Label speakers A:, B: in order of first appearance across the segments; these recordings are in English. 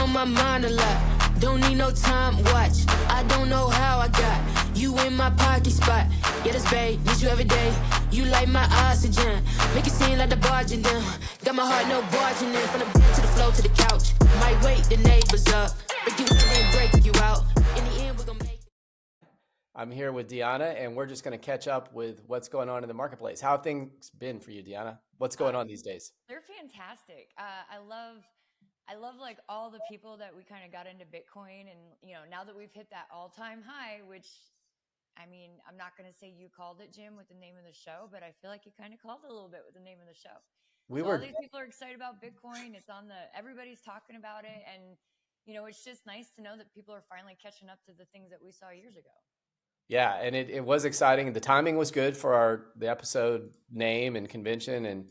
A: on my mind a lot. Don't need no time watch. I don't know how I got you in my pocket spot. Yeah, that's babe, need you every day. You like my oxygen. Make it seem like the barging down. Got my heart no barging in. From the bed to the floor to the couch. Might wake the neighbors up. Break you in and break you out. In the end, we're gonna make it.
B: I'm here with Dionna, and we're just going to catch up with what's going on in the marketplace. How have things been for you, Dionna? What's going on these days?
C: They're fantastic. I love like all the people that we kind of got into Bitcoin, and now that we've hit that all-time high, which I mean, I'm not going to say you called it, Jim, with the name of the show, but I feel like you kind of called it a little bit with the name of the show. All these people are excited about Bitcoin. It's everybody's talking about it, and it's just nice to know that people are finally catching up to the things that we saw years ago.
B: Yeah, and it was exciting. The timing was good for the episode name and convention, and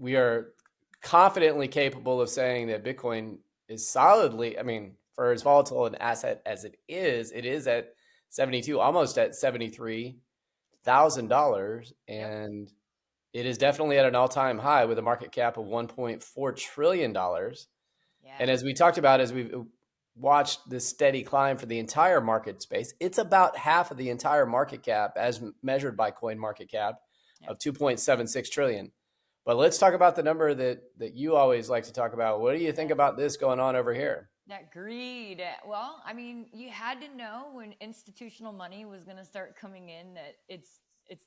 B: we are confidently capable of saying that Bitcoin is solidly, I mean, for as volatile an asset as it is at 72, almost at $73,000, and it is definitely at an all-time high with a market cap of $1.4 trillion. Yeah. And as we talked about, as we've watched this steady climb for the entire market space, it's about half of the entire market cap as measured by CoinMarketCap of 2.76 trillion. But let's talk about the number that you always like to talk about. What do you think about this going on over here?
C: That greed. Well, I mean, you had to know when institutional money was going to start coming in that it's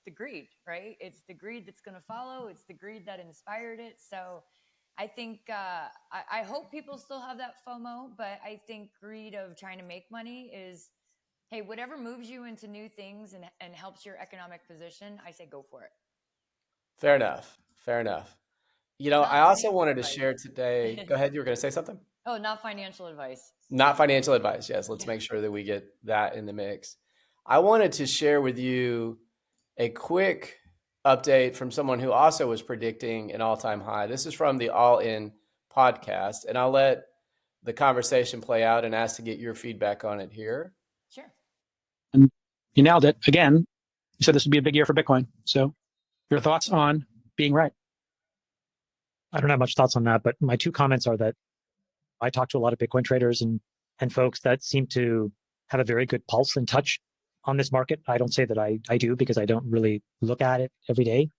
C: the greed, right? It's the greed that's going to follow. It's the greed that inspired it. So I think I hope people still have that FOMO, but I think greed of trying to make money is, hey, whatever moves you into new things and helps your economic position, I say go for it.
B: Fair enough. I also wanted to share today. Go ahead. You were going to say something?
C: Oh, not financial advice.
B: Not financial advice. Yes. Let's make sure that we get that in the mix. I wanted to share with you a quick update from someone who also was predicting an all-time high. This is from the All In podcast, and I'll let the conversation play out and ask to get your feedback on it here.
C: Sure.
D: And you nailed it. Again, you said this would be a big year for Bitcoin. So your thoughts on being right? I don't have much thoughts on that, but my two comments are that I talk to a lot of Bitcoin traders and folks that seem to have a very good pulse and touch on this market. I don't say that I do because I don't really look at it every day,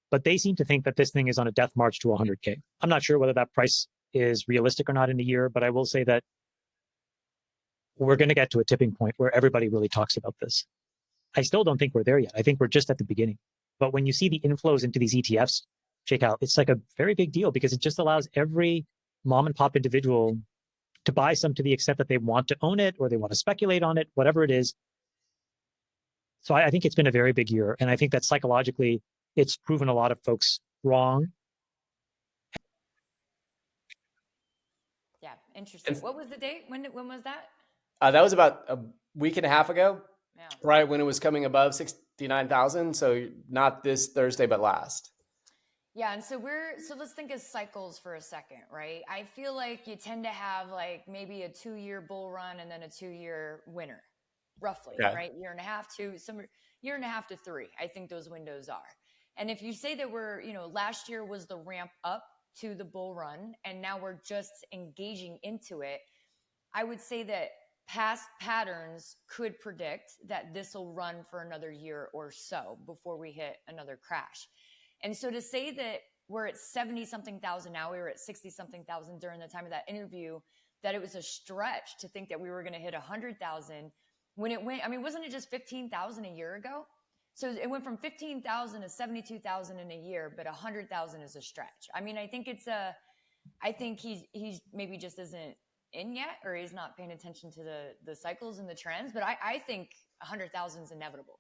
D: but they seem to think that this thing is on a death march to 100K. I'm not sure whether that price is realistic or not in a year, but I will say that we're going to get to a tipping point where everybody really talks about this. I still don't think we're there yet. I think we're just at the beginning. But when you see the inflows into these ETFs shake out, it's like a very big deal because it just allows every mom and pop individual to buy some to the extent that they want to own it or they want to speculate on it, whatever it is. So I think it's been a very big year. And I think that psychologically, it's proven a lot of folks wrong.
C: Yeah, interesting. What was the date? When was that?
B: That was about a week and a half ago,
C: yeah.
B: Right when it was coming above 69,000. So not this Thursday, but last.
C: Yeah, and so let's think of cycles for a second, right? I feel like you tend to have like maybe a 2-year bull run and then a 2-year winter, roughly, right? Year and a half to 3. I think those windows are. And if you say that last year was the ramp up to the bull run and now we're just engaging into it, I would say that past patterns could predict that this will run for another year or so before we hit another crash. And so to say that we're at 70 something thousand now, we were at 60 something thousand during the time of that interview, that it was a stretch to think that we were going to hit 100,000 when it went, I mean, wasn't it just 15,000 a year ago? So it went from 15,000 to 72,000 in a year, but 100,000 is a stretch. I mean, I think he's maybe just isn't in yet, or he's not paying attention to the cycles and the trends, but I think 100,000 is inevitable.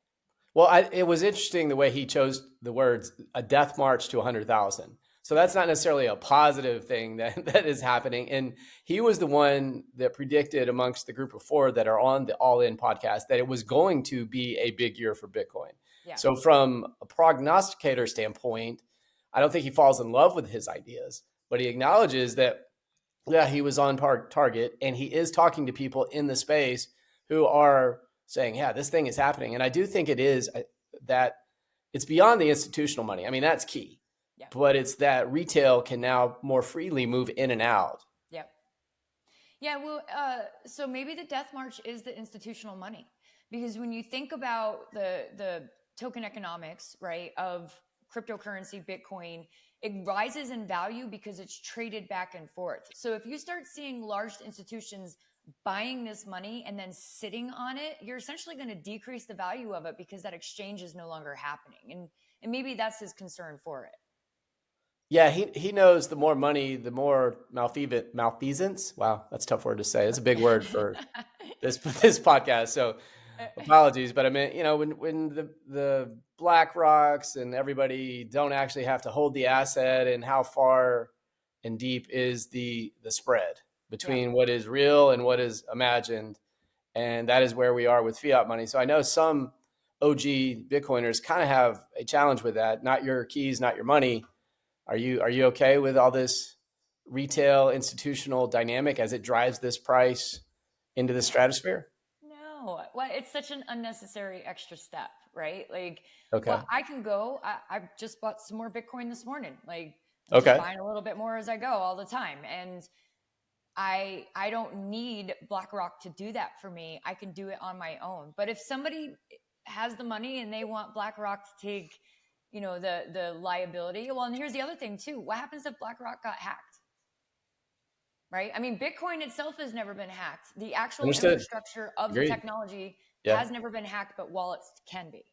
B: Well, it was interesting the way he chose the words, a death march to 100,000. So that's not necessarily a positive thing that is happening. And he was the one that predicted amongst the group of 4 that are on the All In podcast that it was going to be a big year for Bitcoin. Yeah. So from a prognosticator standpoint, I don't think he falls in love with his ideas, but he acknowledges that, yeah, he was on target, and he is talking to people in the space who are saying, yeah, this thing is happening. And I do think it is that it's beyond the institutional money. I mean, that's key. Yeah. But it's that retail can now more freely move in and out.
C: Yep. Yeah, well, so maybe the death march is the institutional money, because when you think about the token economics, right, of cryptocurrency, Bitcoin, it rises in value because it's traded back and forth. So if you start seeing large institutions buying this money and then sitting on it, you're essentially going to decrease the value of it because that exchange is no longer happening. And maybe that's his concern for it.
B: Yeah, he knows the more money, the more malfeasance. Wow, that's a tough word to say. It's a big word for this podcast. So apologies, but I mean, when the Black Rocks and everybody don't actually have to hold the asset, and how far and deep is the spread between what is real and what is imagined, and that is where we are with fiat money. So I know some OG Bitcoiners kind of have a challenge with that. Not your keys, not your money. Are you okay with all this retail institutional dynamic as it drives this price into the stratosphere?
C: No, well, it's such an unnecessary extra step, right? Like,
B: Okay.
C: well, I can go. I just bought some more Bitcoin this morning. Like, I'm
B: Okay.
C: just buying a little bit more as I go all the time, and I don't need BlackRock to do that for me. I can do it on my own. But if somebody has the money and they want BlackRock to take, the liability, well, and here's the other thing too. What happens if BlackRock got hacked? Right? I mean, Bitcoin itself has never been hacked. The actual
B: Understood.
C: infrastructure of
B: Agreed.
C: the technology
B: Yeah.
C: has never been hacked, but wallets can be.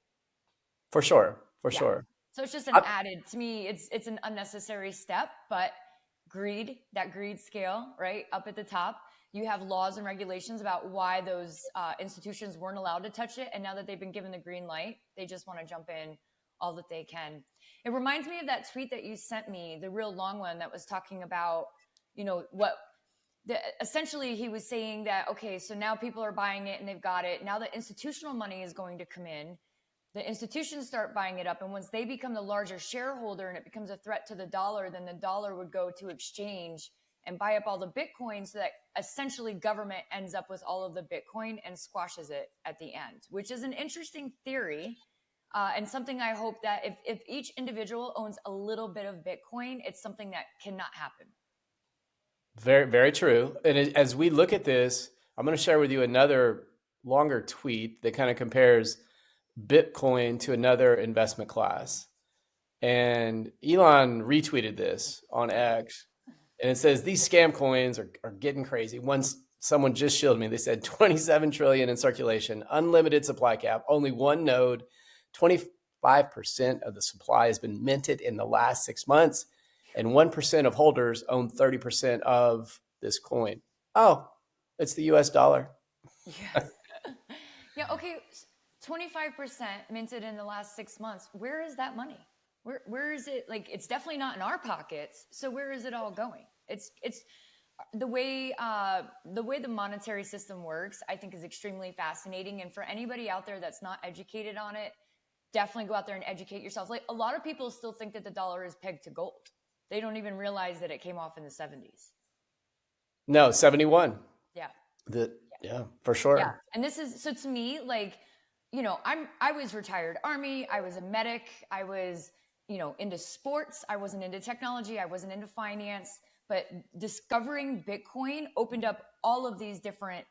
B: For sure. For
C: Yeah.
B: sure.
C: So it's just an added, to me, it's an unnecessary step, but that greed scale, right? Up at the top, you have laws and regulations about why those institutions weren't allowed to touch it. And now that they've been given the green light, they just want to jump in all that they can. It reminds me of that tweet that you sent me, the real long one that was talking about, essentially he was saying that, okay, so now people are buying it and they've got it. Now the institutional money is going to come in. The institutions start buying it up. And once they become the larger shareholder and it becomes a threat to the dollar, then the dollar would go to exchange and buy up all the Bitcoin, so that essentially government ends up with all of the Bitcoin and squashes it at the end, which is an interesting theory. And something I hope that if each individual owns a little bit of Bitcoin, it's something that cannot happen.
B: Very, very true. And as we look at this, I'm going to share with you another longer tweet that kind of compares Bitcoin to another investment class. And Elon retweeted this on X, and it says, these scam coins are getting crazy. Once someone just shielded me, they said 27 trillion in circulation, unlimited supply cap, only one node, 25% of the supply has been minted in the last 6 months, and 1% of holders own 30% of this coin. Oh, it's the US dollar.
C: Yeah. Yeah. Okay. 25% minted in the last 6 months. Where is that money? Where is it? Like, it's definitely not in our pockets. So where is it all going? It's the way the monetary system works, I think, is extremely fascinating. And for anybody out there that's not educated on it, definitely go out there and educate yourself. Like, a lot of people still think that the dollar is pegged to gold. They don't even realize that it came off in the 70s.
B: No, 71.
C: Yeah.
B: Yeah, for sure.
C: Yeah. And this is, so to me, like, I was retired Army. I was a medic. I was, into sports. I wasn't into technology. I wasn't into finance, but discovering Bitcoin opened up all of these different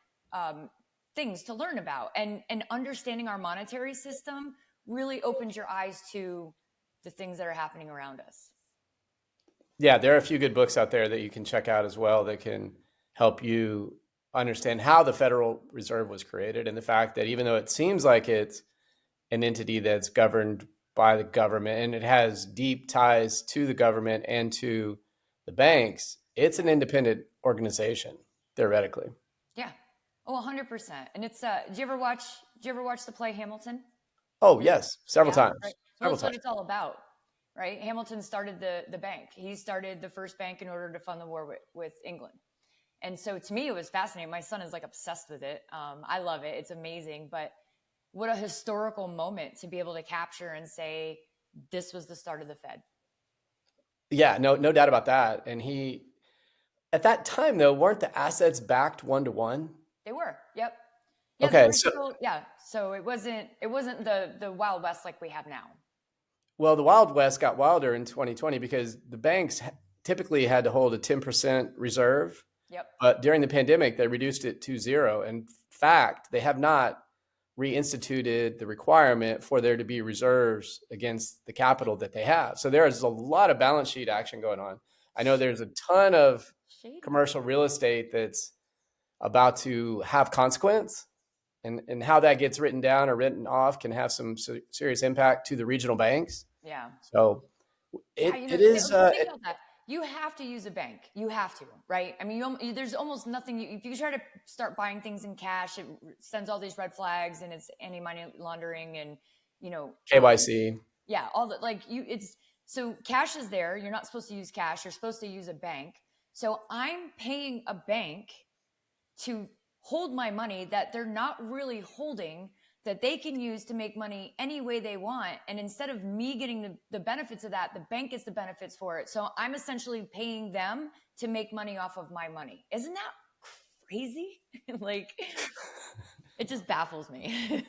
C: things to learn about, and understanding our monetary system really opens your eyes to the things that are happening around us.
B: Yeah, there are a few good books out there that you can check out as well that can help you understand how the Federal Reserve was created, and the fact that even though it seems like it's an entity that's governed by the government and it has deep ties to the government and to the banks, it's an independent organization, theoretically.
C: Yeah. Oh, 100%. And it's, did you ever watch the play Hamilton?
B: Oh, yes. Several times.
C: Right. So that's what it's all about, right? Hamilton started the bank. He started the first bank in order to fund the war with England. And so to me, it was fascinating. My son is like obsessed with it. I love it. It's amazing. But what a historical moment to be able to capture and say, this was the start of the Fed.
B: Yeah, no doubt about that. And at that time though, weren't the assets backed 1-to-1?
C: They were. Yep. Yeah,
B: okay.
C: So it wasn't the Wild West like we have now.
B: Well, the Wild West got wilder in 2020 because the banks typically had to hold a 10% reserve
C: Yep.
B: But during the pandemic, they reduced it to 0. In fact, they have not reinstituted the requirement for there to be reserves against the capital that they have. So there is a lot of balance sheet action going on. I know there's a ton of commercial real estate that's about to have consequence, and how that gets written down or written off can have some serious impact to the regional banks.
C: Yeah.
B: So
C: Think about that. You have to use a bank. You have to, right? I mean, there's almost nothing. If you try to start buying things in cash, it sends all these red flags, and it's anti-money laundering, and
B: KYC.
C: Yeah, all the so cash is there. You're not supposed to use cash. You're supposed to use a bank. So I'm paying a bank to hold my money that they're not really holding, that they can use to make money any way they want. And instead of me getting the benefits of that, the bank gets the benefits for it. So I'm essentially paying them to make money off of my money. Isn't that crazy? It just baffles me.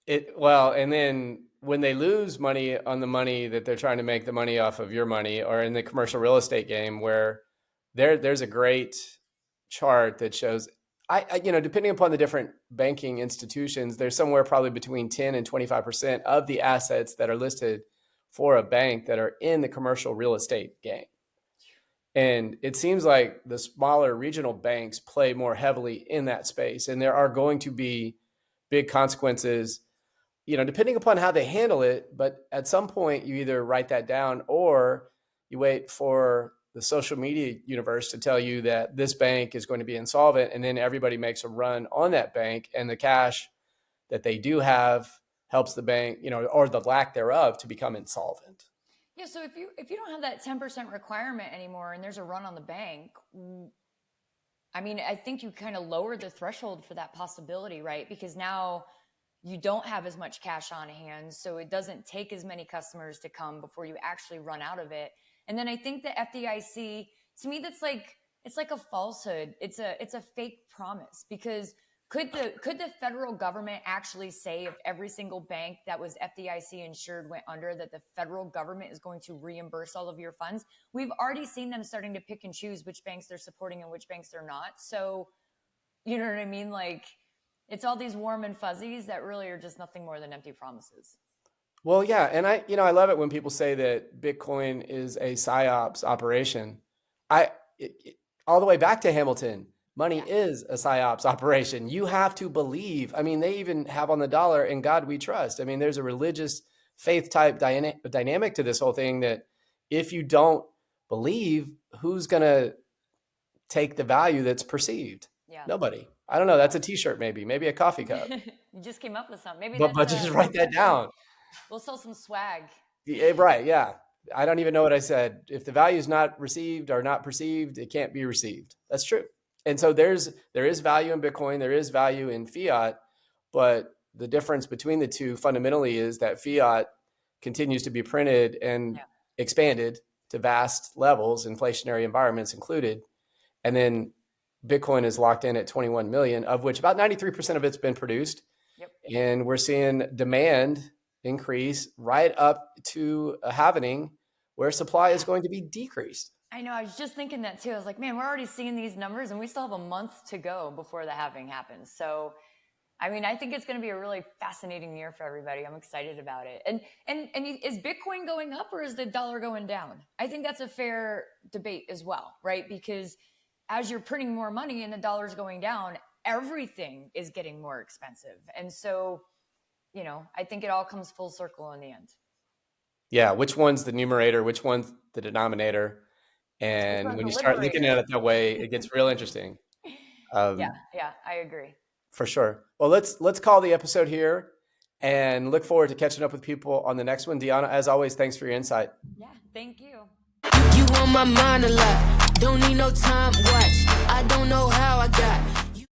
B: And then when they lose money on the money that they're trying to make the money off of your money, or in the commercial real estate game, where there's a great chart that shows, depending upon the different banking institutions, there's somewhere probably between 10 and 25% of the assets that are listed for a bank that are in the commercial real estate game. And it seems like the smaller regional banks play more heavily in that space. And there are going to be big consequences, depending upon how they handle it. But at some point, you either write that down or you wait for the social media universe to tell you that this bank is going to be insolvent, and then everybody makes a run on that bank, and the cash that they do have helps the bank, or the lack thereof, to become insolvent.
C: Yeah. So if you don't have that 10% requirement anymore, and there's a run on the bank, I mean, I think you kind of lower the threshold for that possibility, right? Because now you don't have as much cash on hand, so it doesn't take as many customers to come before you actually run out of it. And then I think the FDIC, to me, it's like a falsehood. It's a fake promise, because could the federal government actually say, if every single bank that was FDIC insured went under, that the federal government is going to reimburse all of your funds? We've already seen them starting to pick and choose which banks they're supporting and which banks they're not. So, you know what I mean? It's all these warm and fuzzies that really are just nothing more than empty promises.
B: Well, yeah. And I love it when people say that Bitcoin is a PSYOPs operation. All the way back to Hamilton, money is a PSYOPs operation. You have to believe. I mean, they even have on the dollar, "In God we trust." I mean, there's a religious faith type dynamic to this whole thing, that if you don't believe, who's going to take the value that's perceived? Yeah. Nobody. I don't know. That's a t-shirt, maybe a coffee cup.
C: You just came up with something.
B: But just write that down.
C: We'll sell some swag.
B: Yeah, right. Yeah. I don't even know what I said. If the value is not received or not perceived, it can't be received. That's true. And so there is value in Bitcoin. There is value in fiat, but the difference between the two fundamentally is that fiat continues to be printed and expanded to vast levels, inflationary environments included. And then Bitcoin is locked in at 21 million, of which about 93% of it's been produced. Yep. And we're seeing demand increase right up to a halvening where supply is going to be decreased.
C: I know. I was just thinking that too. I was like, man, we're already seeing these numbers and we still have a month to go before the halving happens. So, I mean, I think it's going to be a really fascinating year for everybody. I'm excited about it. And is Bitcoin going up or is the dollar going down? I think that's a fair debate as well, right? Because as you're printing more money and the dollar's going down, everything is getting more expensive. And so, I think it all comes full circle in the end. Yeah.
B: Which one's the numerator? Which one's the denominator? And when you start looking at it that way, it gets real interesting.
C: Yeah, I agree.
B: For sure. Well, let's call the episode here and look forward to catching up with people on the next one. Dionna, as always, thanks for your insight.
C: Yeah, thank you.
A: You on my mind a lot. Don't need no time, watch. I don't know how I got